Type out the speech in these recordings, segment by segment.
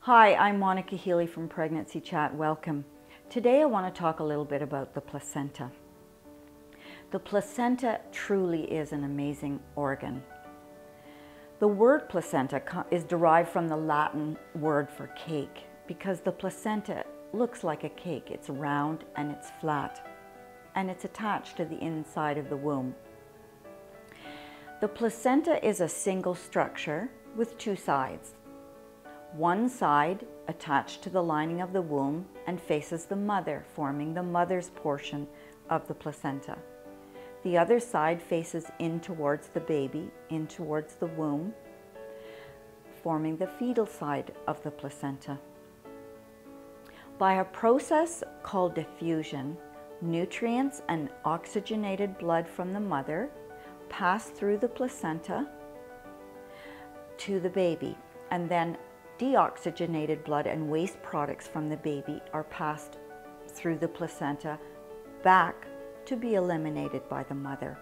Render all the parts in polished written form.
Hi, I'm Monica Healy from Pregnancy Chat. Welcome. Today I want to talk a little bit about the placenta. The placenta truly is an amazing organ. The word placenta is derived from the Latin word for cake because the placenta looks like a cake. It's round and it's flat and it's attached to the inside of the womb. The placenta is a single structure with two sides. One side attached to the lining of the womb and faces the mother, forming the mother's portion of the placenta. The other side faces in towards the baby, in towards the womb, forming the fetal side of the placenta. By a process called diffusion, nutrients and oxygenated blood from the mother pass through the placenta to the baby, and then deoxygenated blood and waste products from the baby are passed through the placenta back to be eliminated by the mother.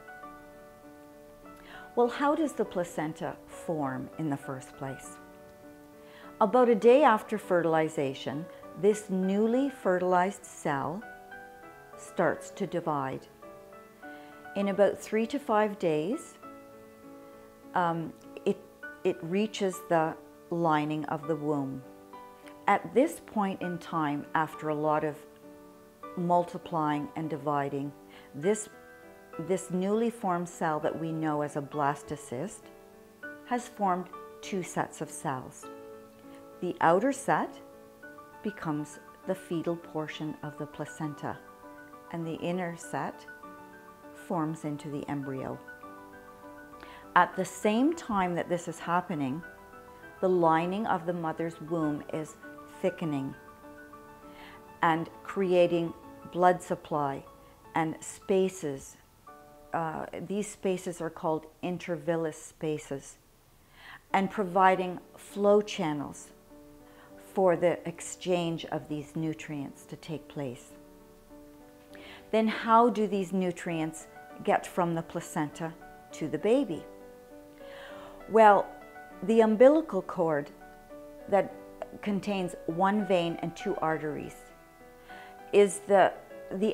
Well, how does the placenta form in the first place? About a day after fertilization, this newly fertilized cell starts to divide. In about 3 to 5 days, it reaches the lining of the womb. At this point in time, after a lot of multiplying and dividing, this newly formed cell that we know as a blastocyst has formed two sets of cells. The outer set becomes the fetal portion of the placenta, and the inner set forms into the embryo. At the same time that this is happening, the lining of the mother's womb is thickening and creating blood supply and spaces. These spaces are called intervillous spaces, and providing flow channels for the exchange of these nutrients to take place. Then how do these nutrients get from the placenta to the baby? Well, the umbilical cord that contains one vein and two arteries is the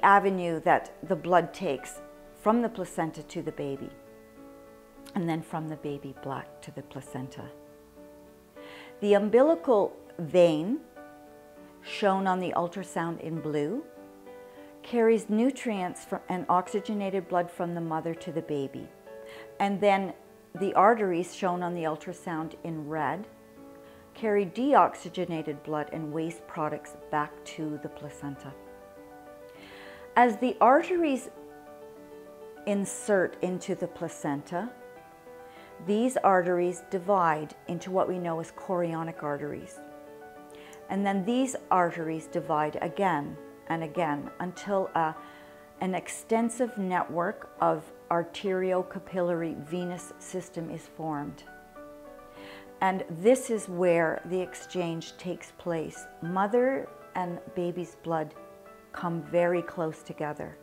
avenue that the blood takes from the placenta to the baby, and then from the baby back to the placenta. The umbilical vein, shown on the ultrasound in blue, carries nutrients and oxygenated blood from the mother to the baby. And then the arteries, shown on the ultrasound in red, carry deoxygenated blood and waste products back to the placenta. As the arteries insert into the placenta, these arteries divide into what we know as chorionic arteries. And then these arteries divide again and again until an extensive network of arteriocapillary venous system is formed. And this is where the exchange takes place. Mother and baby's blood come very close together,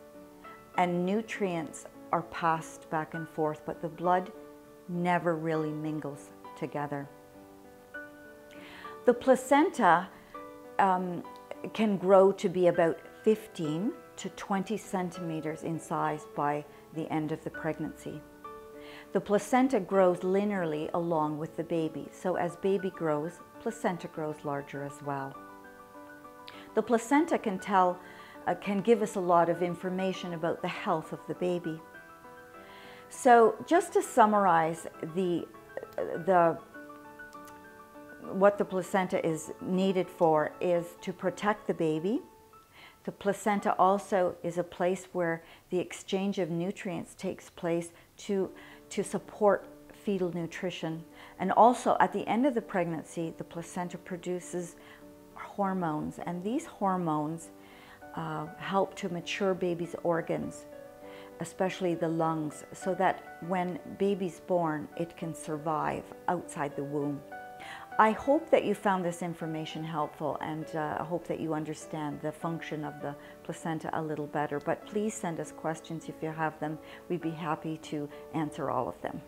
and nutrients are passed back and forth, but the blood never really mingles together. The placenta can grow to be about 15 to 20 centimeters in size by the end of the pregnancy. The placenta grows linearly along with the baby, so as baby grows, placenta grows larger as well. The placenta can give us a lot of information about the health of the baby. So just to summarize what the placenta is needed for is to protect the baby. The placenta also is a place where the exchange of nutrients takes place to support fetal nutrition. And also at the end of the pregnancy, the placenta produces hormones, and these hormones help to mature baby's organs, especially the lungs, so that when baby's born, it can survive outside the womb. I hope that you found this information helpful, and I hope that you understand the function of the placenta a little better. But please send us questions if you have them. We'd be happy to answer all of them.